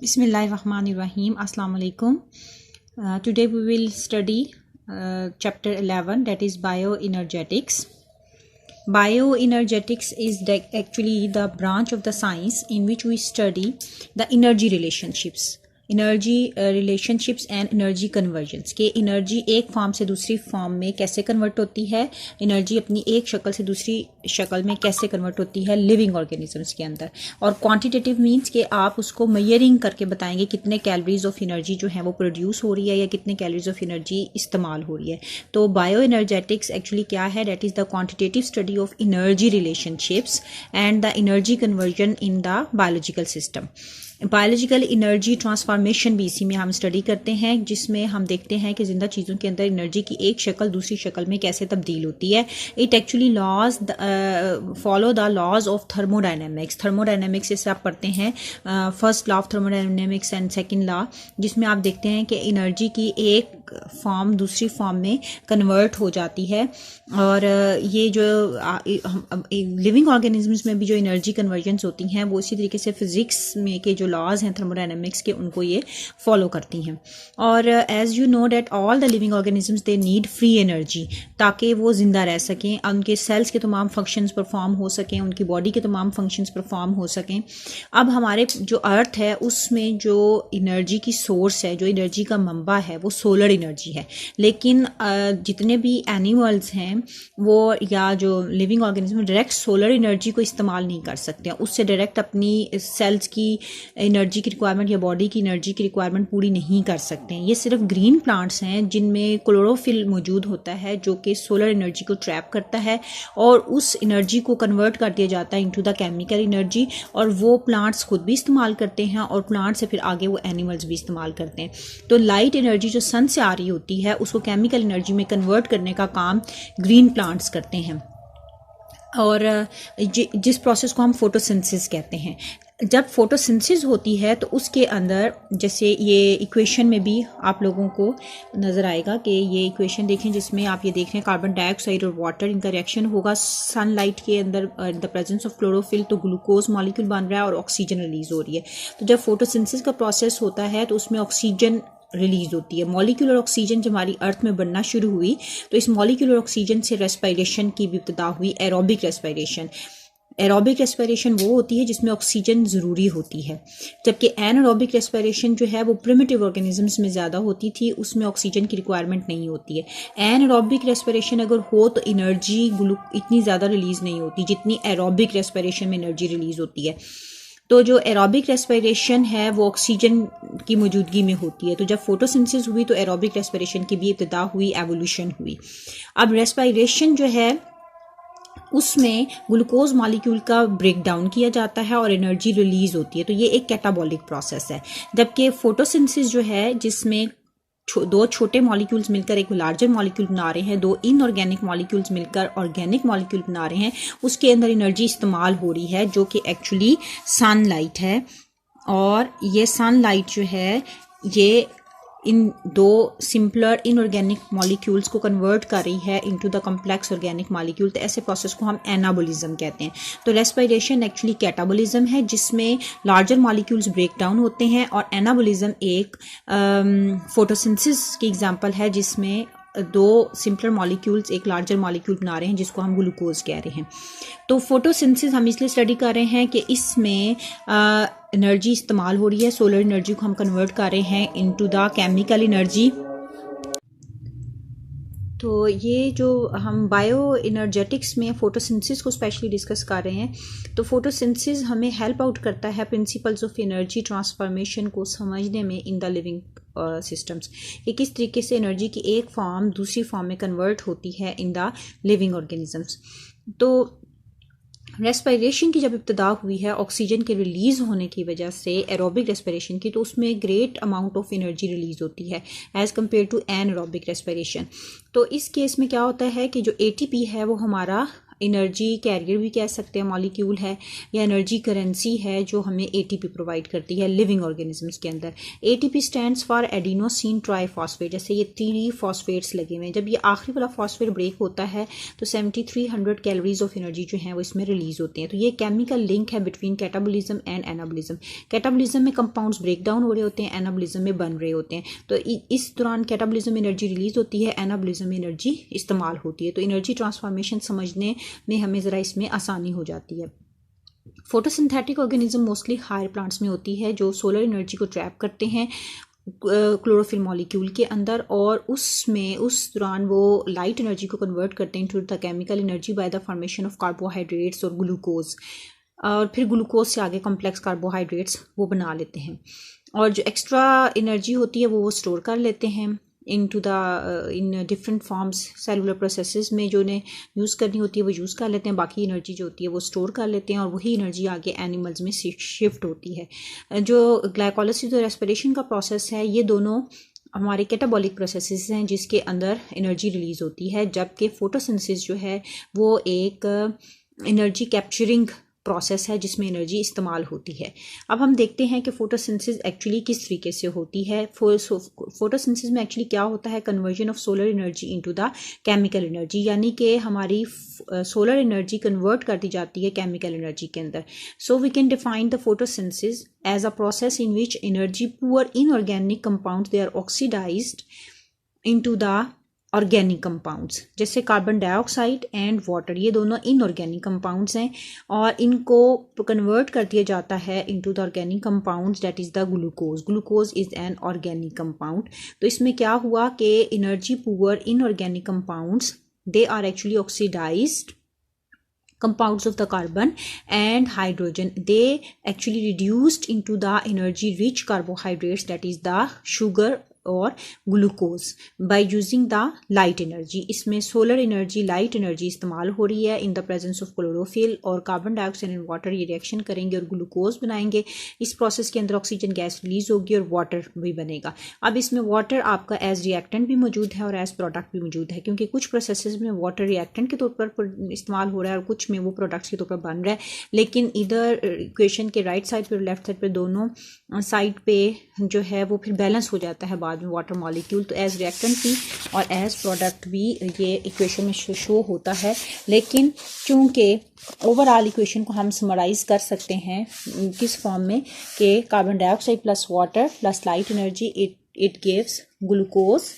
Bismillahirrahmanirrahim. Assalamu alaikum. Today we will study chapter 11, that is bioenergetics. Bioenergetics is actually the branch of the science in which we study the energy relationships and energy convergence के energy एक form से दूसरी form में कैसे convert होती है, energy अपनी एक शक्ल से दूसरी शक्ल में कैसे कन्वर्ट होती है लिविंग ऑर्गेनिजम्स के अंदर। और क्वांटिटेटिव मींस कि आप उसको मेजरिंग करके बताएंगे कितने कैलोरीज ऑफ एनर्जी जो है वो प्रोड्यूस हो रही है या कितने कैलोरीज ऑफ एनर्जी इस्तेमाल हो रही है। तो बायो एनर्जेटिक्स एक्चुअली क्या है, that is the quantitative study of energy relationships and the energy conversion in the biological system. Biological energy transformation भी इसी में हम स्टडी करते हैं, जिसमें हम देखते हैं कि जिंदा चीज़ों के अंदर एनर्जी की एक शक्ल दूसरी शक्ल में कैसे तब्दील होती है। It actually laws follow the laws of thermodynamics. Thermodynamics से आप पढ़ते हैं first law of thermodynamics and second law, जिसमें आप देखते हैं कि एनर्जी की एक फॉर्म दूसरी फॉर्म में कन्वर्ट हो जाती है। और ये जो लिविंग ऑर्गेनिजम्स में भी जो एनर्जी कन्वर्जन्स होती हैं वो इसी तरीके से फिजिक्स में के जो लॉज हैं थर्मोडायनेमिक्स के उनको ये फॉलो करती हैं। और as you know that all the living organisms they need free energy ताकि वो जिंदा रह सकें, उनके सेल्स के तमाम फंक्शंस परफॉर्म हो सकें, उनकी बॉडी के तमाम फंक्शंस परफॉर्म हो सकें। अब हमारे जो अर्थ है उसमें जो एनर्जी की सोर्स है, जो एनर्जी का मंबा है वो सोलर एनर्जी है, लेकिन जितने भी एनिमल्स हैं वो या जो living organism direct solar energy को इस्तेमाल नहीं कर सकते हैं, उससे डायरेक्ट अपनी सेल्स की एनर्जी की रिक्वायरमेंट या बॉडी की एनर्जी की रिक्वायरमेंट पूरी नहीं कर सकते हैं। ये सिर्फ ग्रीन प्लांट्स हैं जिनमें क्लोरोफिल मौजूद होता है जो कि सोलर एनर्जी को ट्रैप करता है और उस एनर्जी को कन्वर्ट कर दिया जाता है इनटू द केमिकल एनर्जी, और वो प्लांट्स खुद भी इस्तेमाल करते हैं और प्लांट से फिर आगे वो एनिमल्स भी इस्तेमाल करते हैं। तो लाइट एनर्जी जो सन से आ रही होती है उसको केमिकल एनर्जी में कन्वर्ट करने का काम ग्रीन प्लांट्स करते हैं, और जिस प्रोसेस को हम फोटोसिंथेसिस कहते हैं। जब फोटोसिंथेसिस होती है तो उसके अंदर, जैसे ये इक्वेशन में भी आप लोगों को नज़र आएगा कि ये इक्वेशन देखें जिसमें आप ये देख रहे हैं कार्बन डाइऑक्साइड और वाटर, इनका रिएक्शन होगा सनलाइट के अंदर in the presence of chlorophyll, तो ग्लूकोज मॉलिक्यूल बन रहा है और ऑक्सीजन रिलीज हो रही है। तो जब फोटोसिंथेसिस का प्रोसेस होता है तो उसमें ऑक्सीजन रिलीज होती है। मॉलिक्यूलर ऑक्सीजन जब हमारी अर्थ में बनना शुरू हुई तो इस मॉलिक्यूलर ऑक्सीजन से रेस्पिरेशन की भी इब्तिदा हुई, एरोबिक रेस्पिरेशन। एरोबिक रेस्पिरेशन वो होती है जिसमें ऑक्सीजन ज़रूरी होती है, जबकि एनारोबिक रेस्पिरेशन जो है वो प्रिमिटिव ऑर्गेनिजम्स में ज़्यादा होती थी, उसमें ऑक्सीजन की रिक्वायरमेंट नहीं होती है। एनारोबिक रेस्पिरेशन अगर हो तो एनर्जी इतनी ज़्यादा रिलीज़ नहीं होती जितनी एरोबिक रेस्पिरेशन में एनर्जी रिलीज़ होती है। तो जो एरोबिक रेस्पिरेशन है वो ऑक्सीजन की मौजूदगी में होती है। तो जब फोटोसिंथेसिस हुई तो एरोबिक रेस्पिरेशन की भी इब्तिदा हुई, एवोल्यूशन हुई। अब रेस्पिरेशन जो है उसमें ग्लूकोज मॉलिक्यूल का ब्रेक डाउन किया जाता है और एनर्जी रिलीज होती है, तो ये एक कैटाबॉलिक प्रोसेस है। जबकि फोटोसिंथेसिस जो है जिसमें दो छोटे मॉलिक्यूल्स मिलकर एक लार्जर मॉलिक्यूल बना रहे हैं, दो इनऑर्गेनिक मॉलिक्यूल्स मिलकर ऑर्गेनिक मॉलिक्यूल बना रहे हैं, उसके अंदर एनर्जी इस्तेमाल हो रही है जो कि एक्चुअली सनलाइट है। और ये सनलाइट जो है ये इन दो सिंपलर इनऑर्गेनिक मॉलिक्यूल्स को कन्वर्ट कर रही है into the complex organic molecule. तो ऐसे प्रोसेस को हम एनाबोलिज्म कहते हैं। तो रेस्पिरेशन एक्चुअली कैटाबोलिज्म है जिसमें लार्जर मॉलिक्यूल्स ब्रेक डाउन होते हैं, और एनाबोलिज्म एक फोटोसिंथेसिस की एग्जांपल है जिसमें दो सिंपलर मॉलिक्यूल्स एक लार्जर मॉलिक्यूल बना रहे हैं जिसको हम ग्लूकोज कह रहे हैं। तो फोटोसिंथेसिस हम इसलिए स्टडी कर रहे हैं कि इसमें एनर्जी इस्तेमाल हो रही है, सोलर एनर्जी को हम कन्वर्ट कर रहे हैं इनटू द केमिकल एनर्जी। तो ये जो हम बायो एनर्जेटिक्स में फोटोसिंथेसिस को स्पेशली डिस्कस कर रहे हैं, तो फोटोसिंथेसिस हमें हेल्प आउट करता है प्रिंसिपल्स ऑफ एनर्जी ट्रांसफॉर्मेशन को समझने में इन द लिविंग सिस्टम्स, कि किस तरीके से एनर्जी की एक फॉर्म दूसरी फॉर्म में कन्वर्ट होती है इन द लिविंग ऑर्गेनिजम्स। तो रेस्पिरेशन की जब इब्तिदा हुई है ऑक्सीजन के रिलीज होने की वजह से एरोबिक रेस्पिरेशन की, तो उसमें great amount of energy release होती है as compare to anaerobic respiration. तो इस केस में क्या होता है कि जो एटीपी है वो हमारा एनर्जी कैरियर भी कह सकते हैं, मॉलिक्यूल है या एनर्जी करेंसी है जो हमें एटीपी प्रोवाइड करती है लिविंग ऑर्गेनिजम्स के अंदर। ATP stands for adenosine triphosphate. जैसे ये 3 फॉस्फेट्स लगे हुए हैं, जब ये आखिरी वाला फॉस्फेट ब्रेक होता है तो 7300 कैलोरीज ऑफ एनर्जी जो है वो इसमें रिलीज होते हैं। तो ये केमिकल लिंक है between catabolism and anabolism. Catabolism में कंपाउंड्स ब्रेक डाउन हो रहे होते हैं, एनाबोलिज्म में बन रहे होते हैं। तो इस दौरान कैटाबोलिज्म में एनर्जी रिलीज होती है, एनाबोलिज्म में एनर्जी इस्तेमाल होती है। तो एनर्जी ट्रांसफॉर्मेशन समझने में हमें ज़रा इसमें आसानी हो जाती है। Photosynthetic organism mostly higher plants में होती है जो सोलर एनर्जी को ट्रैप करते हैं क्लोरोफिल मॉलिक्यूल के अंदर, और उसमें उस दौरान वो लाइट एनर्जी को कन्वर्ट करते हैं into the chemical energy by the formation of carbohydrates और ग्लूकोज, और फिर ग्लूकोज से आगे कॉम्प्लेक्स कार्बोहाइड्रेट्स वो बना लेते हैं, और जो एक्स्ट्रा एनर्जी होती है वो स्टोर कर लेते हैं into the in different forms. Cellular processes में जो उन्हें यूज़ करनी होती है वो यूज़ कर लेते हैं, बाकी एनर्जी जो होती है वो स्टोर कर लेते हैं, और वही एनर्जी आगे एनिमल्स में शिफ्ट होती है। जो ग्लाइकोलाइसिस और रेस्पिरेशन का प्रोसेस है, ये दोनों हमारे कैटाबॉलिक प्रोसेसेस हैं जिसके अंदर एनर्जी रिलीज होती है, जबकि फोटोसिंथेसिस जो है वो एक एनर्जी कैप्चरिंग प्रोसेस है जिसमें एनर्जी इस्तेमाल होती है। अब हम देखते हैं कि फोटोसिंथेसिस एक्चुअली किस तरीके से होती है। फोटोसिंथेसिस में एक्चुअली क्या होता है, conversion of solar energy into the chemical energy, यानी कि हमारी सोलर एनर्जी कन्वर्ट कर दी जाती है केमिकल एनर्जी के अंदर। So we can define the photosynthesis as a process in which energy poor inorganic compounds they are oxidised into the organic compounds, जैसे carbon dioxide and water, ये दोनों inorganic compounds हैं और इनको कन्वर्ट कर दिया जाता है into the organic compounds that is the glucose. Glucose is an organic compound. तो इसमें क्या हुआ कि energy poor inorganic compounds they are actually oxidised compounds of the carbon and hydrogen, they actually reduced into the energy rich carbohydrates that is the sugar और glucose by using the light energy. इसमें solar energy, light energy इस्तेमाल हो रही है in the presence of chlorophyll, और carbon dioxide and water ये reaction करेंगे और ग्लूकोज बनाएंगे। इस प्रोसेस के अंदर ऑक्सीजन गैस रिलीज होगी और वाटर भी बनेगा। अब इसमें वाटर आपका एज रिएक्टेंट भी मौजूद है और एज प्रोडक्ट भी मौजूद है, क्योंकि कुछ प्रोसेसेस में वाटर रिएक्टेंट के तौर पर इस्तेमाल हो रहा है और कुछ में वो प्रोडक्ट्स के तौर पर बन रहा है। लेकिन इधर इक्वेशन के राइट साइड पर लेफ्ट साइड पर दोनों साइड पे जो है वो फिर बैलेंस हो जाता है बाद में वाटर मॉलिक्यूल। तो एज रिएक्टेंट भी और एज प्रोडक्ट भी ये इक्वेशन में शो होता है। लेकिन चूंकि ओवरऑल इक्वेशन को हम समराइज कर सकते हैं किस फॉर्म में कि carbon dioxide plus water plus light energy it gives glucose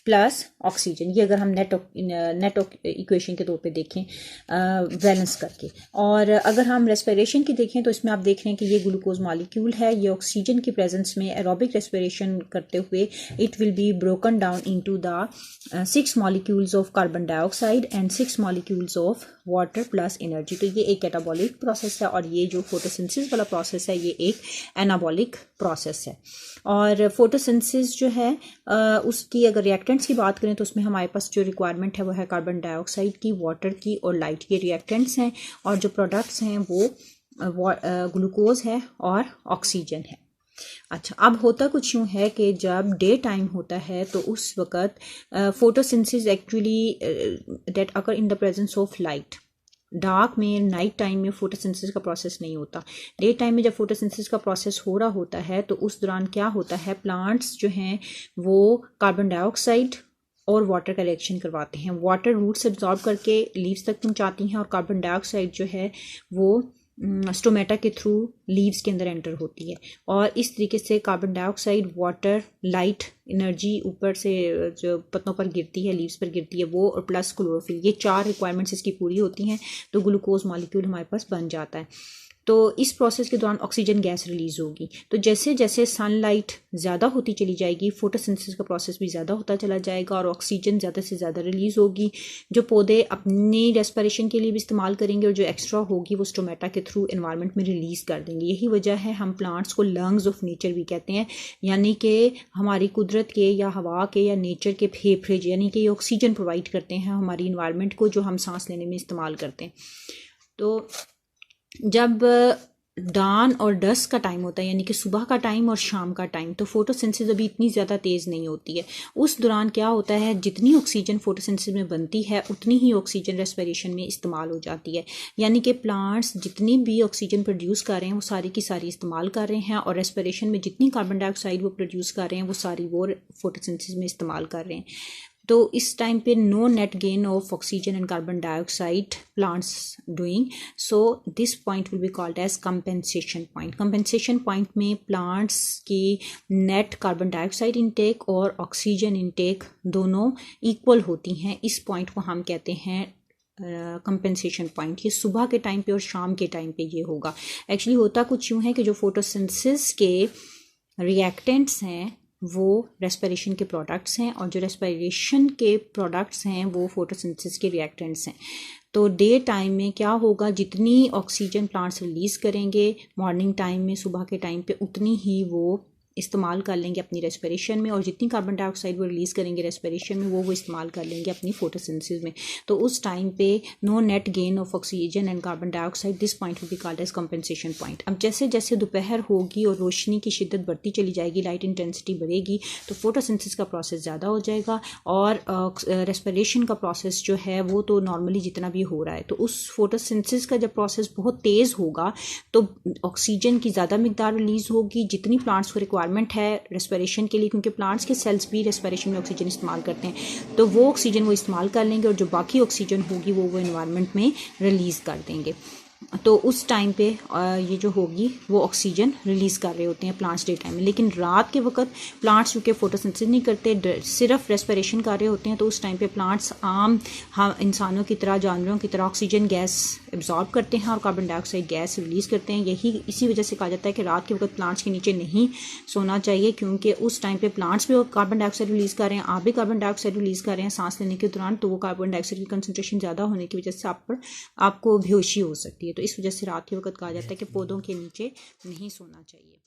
plus oxygen. ये अगर हम नेट इक्वेशन के तौर पे देखें बैलेंस करके। और अगर हम रेस्पिरेशन की देखें तो इसमें आप देख रहे हैं कि ये ग्लूकोज मॉलिक्यूल है, ये ऑक्सीजन की प्रेजेंस में एरोबिक रेस्पिरेशन करते हुए it will be broken down into the 6 molecules of carbon dioxide and 6 molecules of water plus energy. तो ये एक कैटाबॉलिक प्रोसेस है और ये जो फोटोसिंथेसिस वाला प्रोसेस है ये एक एनाबॉलिक प्रोसेस है। और फोटोसिंथेसिस जो है उसकी अगर रिएक्टेंट्स की बात करें तो उसमें हमारे पास जो रिक्वायरमेंट है वो है कार्बन डाइऑक्साइड की, वाटर की और लाइट। ये रिएक्टेंट्स हैं और जो प्रोडक्ट्स हैं वो ग्लूकोज है और ऑक्सीजन है। अच्छा, अब होता कुछ यूँ है कि जब डे टाइम होता है तो उस वक़्त photosynthesis actually that occur in the presence of light. Dark में, नाइट टाइम में फोटोसिंथेसिस का प्रोसेस नहीं होता। डे टाइम में जब फोटोसिंथेसिस का प्रोसेस हो रहा होता है तो उस दौरान क्या होता है, प्लांट्स जो हैं वो कार्बन डाइऑक्साइड और वाटर का रिएक्शन करवाते हैं। वाटर रूट से एब्जॉर्ब करके लीव्स तक पहुंचाती हैं और कार्बन डाइऑक्साइड जो है वो स्टोमेटा के थ्रू लीव्स के अंदर एंटर होती है। और इस तरीके से carbon dioxide, water, light energy ऊपर से जो पत्तों पर गिरती है, लीव्स पर गिरती है वो, और प्लस क्लोरोफिल, ये 4 रिक्वायरमेंट्स इसकी पूरी होती हैं तो ग्लूकोज मॉलिक्यूल हमारे पास बन जाता है। तो इस प्रोसेस के दौरान ऑक्सीजन गैस रिलीज होगी। तो जैसे जैसे सनलाइट ज़्यादा होती चली जाएगी फोटोसिंथेसिस का प्रोसेस भी ज़्यादा होता चला जाएगा और ऑक्सीजन ज़्यादा से ज़्यादा रिलीज होगी, जो पौधे अपनी रेस्पिरेशन के लिए भी इस्तेमाल करेंगे और जो एक्स्ट्रा होगी वो स्टोमेटा के थ्रू एनवायरनमेंट में रिलीज कर देंगे। यही वजह है हम प्लांट्स को लंग्स ऑफ नेचर भी कहते हैं, यानी कि हमारी कुदरत के या हवा के या नेचर के फेफड़े, यानी कि ये ऑक्सीजन प्रोवाइड करते हैं हमारी इन्वायरमेंट को, जो हम सांस लेने में इस्तेमाल करते हैं। तो जब डान और डस्क का टाइम होता है, यानी कि सुबह का टाइम और शाम का टाइम, तो फोटोसिंथेसिस अभी इतनी ज़्यादा तेज़ नहीं होती है। उस दौरान क्या होता है, जितनी ऑक्सीजन फोटोसिंथेसिस में बनती है उतनी ही ऑक्सीजन रेस्पिरेशन में इस्तेमाल हो जाती है, यानी कि प्लांट्स जितनी भी ऑक्सीजन प्रोड्यूस कर रहे हैं वो सारी की सारी इस्तेमाल कर रहे हैं, और रेस्पिरेशन में जितनी कार्बन डाइऑक्साइड वो प्रोड्यूस कर रहे हैं वो सारी वो फोटोसिंथेसिस में इस्तेमाल कर रहे हैं। तो इस टाइम पे no net gain of oxygen and carbon dioxide plants doing, so this point will be called as compensation point. Compensation point में प्लांट्स की नेट कार्बन डाइऑक्साइड इनटेक और ऑक्सीजन इनटेक दोनों इक्वल होती हैं। इस पॉइंट को हम कहते हैं कंपेंसेशन पॉइंट। ये सुबह के टाइम पे और शाम के टाइम पे ये होगा। एक्चुअली होता कुछ यूँ है कि जो फोटोसिंथेसिस के रिएक्टेंट्स हैं वो रेस्पिरेशन के प्रोडक्ट्स हैं, और जो रेस्पिरेशन के प्रोडक्ट्स हैं वो फोटोसिंथेसिस के रिएक्टेंट्स हैं। तो डे टाइम में क्या होगा, जितनी ऑक्सीजन प्लांट्स रिलीज़ करेंगे मॉर्निंग टाइम में, सुबह के टाइम पे, उतनी ही वो इस्तेमाल कर लेंगे अपनी रेस्पिरेशन में, और जितनी कार्बन डाइऑक्साइड वो रिलीज़ करेंगे रेस्पिरेशन में वो इस्तेमाल कर लेंगे अपनी फोटोसिंथेसिस में। तो उस टाइम पे no net gain of oxygen and carbon dioxide, this point will be called as compensation point. अब जैसे जैसे दोपहर होगी और रोशनी की शिद्दत बढ़ती चली जाएगी, लाइट इंटेंसिटी बढ़ेगी, तो फोटोसिंथेसिस का प्रोसेस ज़्यादा हो जाएगा, और रेस्पिरेशन का प्रोसेस जो है वो तो नॉर्मली जितना भी हो रहा है, तो उस फोटोसिंथेसिस का जब प्रोसेस बहुत तेज़ होगा तो ऑक्सीजन की ज़्यादा मिकदार रिलीज़ होगी जितनी प्लांट्स को रिक्वायरमेंट है रेस्पिरेशन के लिए, क्योंकि प्लांट्स के सेल्स भी रेस्पिरेशन में ऑक्सीजन इस्तेमाल करते हैं, तो वो ऑक्सीजन वो इस्तेमाल कर लेंगे, और जो बाकी ऑक्सीजन होगी वो एनवायरनमेंट में रिलीज़ कर देंगे। तो उस टाइम पे ये जो होगी वो ऑक्सीजन रिलीज़ कर रहे होते हैं प्लांट्स डे टाइम में। लेकिन रात के वक्त प्लांट्स चूँकि फोटोसिंथेसिस नहीं करते, सिर्फ रेस्पिरेशन कर रहे होते हैं, तो उस टाइम पे प्लांट्स आम हम इंसानों की तरह, जानवरों की तरह ऑक्सीजन गैस एब्जॉर्ब करते हैं और कार्बन डाइऑक्साइड गैस रिलीज़ करते हैं। इसी वजह से कहा जाता है कि रात के वक्त प्लांट्स के नीचे नहीं सोना चाहिए, क्योंकि उस टाइम पे प्लांट्स भी कार्बन डाइऑक्साइड रिलीज़ कर रहे हैं, आप भी कार्बन डाइऑक्साइड रिलीज़ कर रहे हैं सांस लेने के दौरान, तो वो कार्बन डाइऑक्साइड की कंसनट्रेशन ज़्यादा होने की वजह से आपको बेहोशी हो सकती है। तो इस वजह से रात के वक्त कहा जाता है कि पौधों के नीचे नहीं सोना चाहिए।